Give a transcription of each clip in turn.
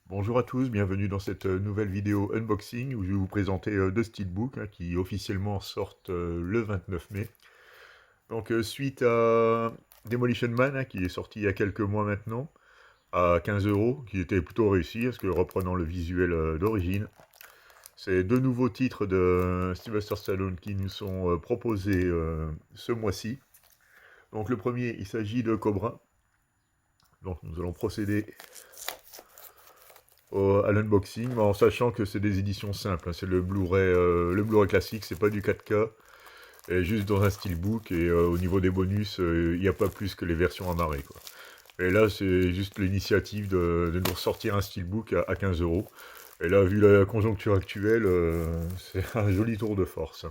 Bonjour à tous, bienvenue dans cette nouvelle vidéo unboxing où je vais vous présenter deux steelbooks qui officiellement sortent le 29 mai. Donc suite à Demolition Man qui est sorti il y a quelques mois maintenant à 15 euros, qui était plutôt réussi parce que reprenant le visuel d'origine. C'est deux nouveaux titres de Sylvester Stallone qui nous sont proposés ce mois-ci. Donc le premier, il s'agit de Cobra. Donc nous allons procéder à l'unboxing, en sachant que c'est des éditions simples, hein. C'est le Blu-ray classique, c'est pas du 4K, et juste dans un steelbook, et au niveau des bonus, il n'y a pas plus que les versions amarrées, quoi. Et là, c'est juste l'initiative de nous ressortir un steelbook à 15 euros. Et là, vu la conjoncture actuelle, c'est un joli tour de force.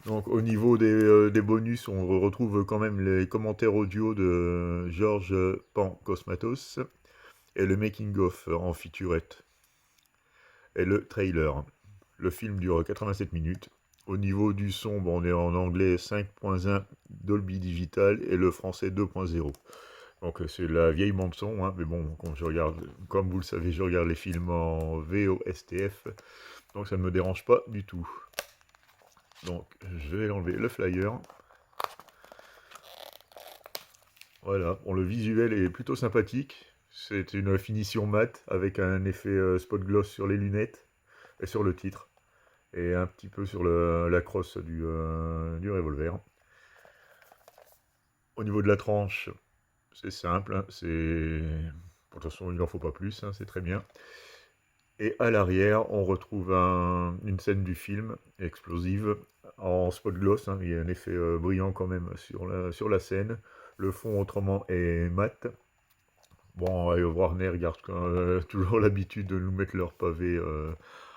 Donc, au niveau des bonus, on retrouve quand même les commentaires audio de Georges Pancosmatos et le making-of en featurette et le trailer. Le film dure 87 minutes. Au niveau du son, bon, on est en anglais 5.1 Dolby Digital et le français 2.0. Donc c'est la vieille bande son, hein, mais bon, quand je regarde, comme vous le savez, je regarde les films en VOSTF, donc ça ne me dérange pas du tout. Donc je vais enlever le flyer. Voilà, bon, le visuel est plutôt sympathique. C'est une finition mat avec un effet spot gloss sur les lunettes et sur le titre. Et un petit peu sur la crosse du revolver. Au niveau de la tranche, c'est simple, hein, c'est... De toute façon, il n'en faut pas plus, hein, c'est très bien. Et à l'arrière, on retrouve une scène du film, explosive, en spot gloss, hein, il y a un effet brillant quand même sur la scène. Le fond, autrement, est mat. Bon, et Warner garde toujours l'habitude de nous mettre leur pavé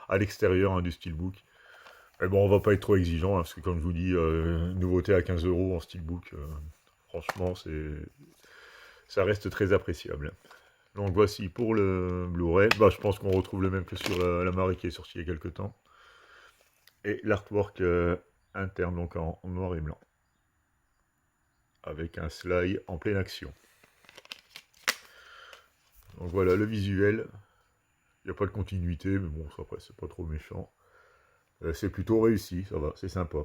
à l'extérieur, hein, du steelbook. Mais bon, on va pas être trop exigeant, hein, parce que comme je vous dis, nouveauté à 15 euros en steelbook, franchement, ça reste très appréciable. Donc voici pour le Blu-ray. Bah, je pense qu'on retrouve le même que sur la Marie qui est sortie il y a quelques temps. Et l'artwork interne, donc en noir et blanc. Avec un slide en pleine action. Donc voilà le visuel. Il n'y a pas de continuité, mais bon, ça, après, c'est pas trop méchant. C'est plutôt réussi, ça va, c'est sympa.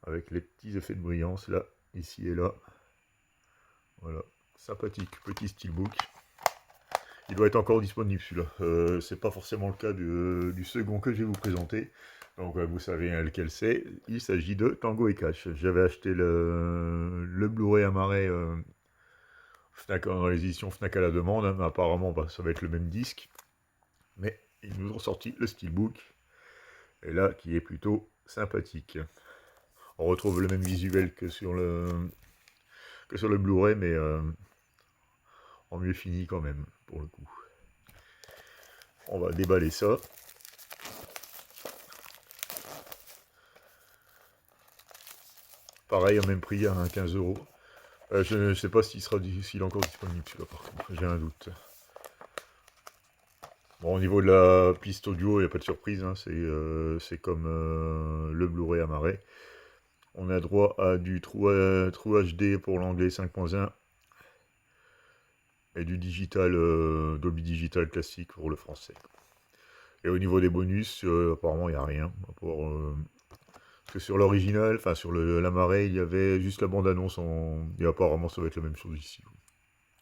Avec les petits effets de brillance là, ici et là. Voilà, sympathique, petit steelbook. Il doit être encore disponible celui-là. C'est pas forcément le cas du second que je vais vous présenter. Donc vous savez lequel c'est. Il s'agit de Tango et Cash. J'avais acheté le Blu-ray amarré Fnac, dans les éditions Fnac à la demande, hein, mais apparemment bah, ça va être le même disque. Mais ils nous ont sorti le steelbook. Et là, qui est plutôt sympathique. On retrouve le même visuel que sur le Blu-ray, mais en mieux fini quand même, pour le coup. On va déballer ça. Pareil, au même prix, à 15 euros. Je ne sais pas s'il est encore disponible celui-là, par contre, j'ai un doute. Bon, au niveau de la piste audio, il n'y a pas de surprise, hein, c'est comme le Blu-ray amarré. On a droit à du True HD pour l'anglais 5.1 et du digital, Dolby Digital classique pour le français. Et au niveau des bonus, apparemment il n'y a rien. Parce que sur l'original, enfin sur l'amarré, il y avait juste la bande-annonce et apparemment ça va être la même chose ici.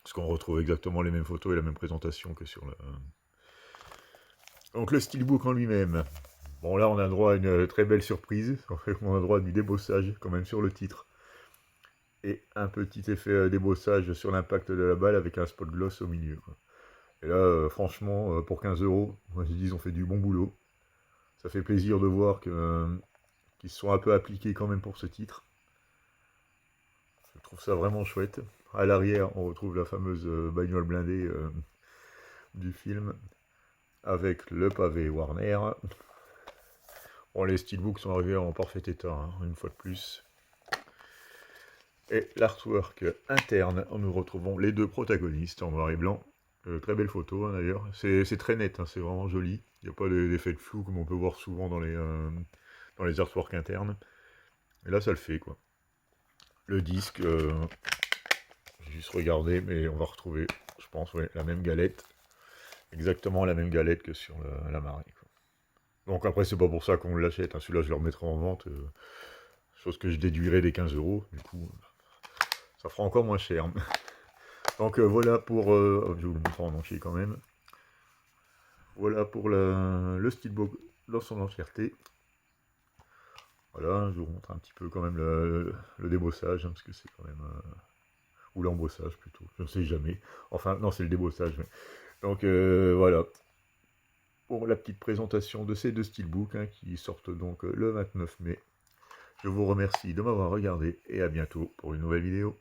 Parce qu'on retrouve exactement les mêmes photos et la même présentation que sur le... Donc le steelbook en lui-même. Bon là on a droit à une très belle surprise. En fait on a droit à du débossage quand même sur le titre. Et un petit effet débossage sur l'impact de la balle avec un spot gloss au milieu, quoi. Et là franchement pour 15 euros, moi je dis ils ont fait du bon boulot. Ça fait plaisir de voir qu'ils se sont un peu appliqués quand même pour ce titre. Je trouve ça vraiment chouette. À l'arrière, on retrouve la fameuse bagnole blindée du film avec le pavé Warner. Bon, les steelbooks sont arrivés en parfait état, hein, une fois de plus. Et l'artwork interne, nous retrouvons les deux protagonistes en noir et blanc. Très belle photo, hein, d'ailleurs. C'est très net, hein, c'est vraiment joli. Il n'y a pas d'effet de flou comme on peut voir souvent dans les artworks internes. Et là, ça le fait, quoi. Le disque, j'ai juste regardé, mais on va retrouver, je pense, ouais, la même galette. exactement la même galette que sur la marée, quoi. Donc après, c'est pas pour ça qu'on l'achète, hein. Celui-là, je le remettrai en vente, chose que je déduirai des 15 €, du coup, ça fera encore moins cher. Donc voilà pour, hop, je vais vous le montrer en entier quand même. Voilà pour le steelbook dans son entièreté. Voilà, je vous montre un petit peu quand même le débossage, hein, parce que c'est quand même... ou l'embossage plutôt, je ne sais jamais. Enfin, non, c'est le débossage. Mais... Donc voilà, pour la petite présentation de ces deux steelbooks, hein, qui sortent donc le 29 mai. Je vous remercie de m'avoir regardé et à bientôt pour une nouvelle vidéo.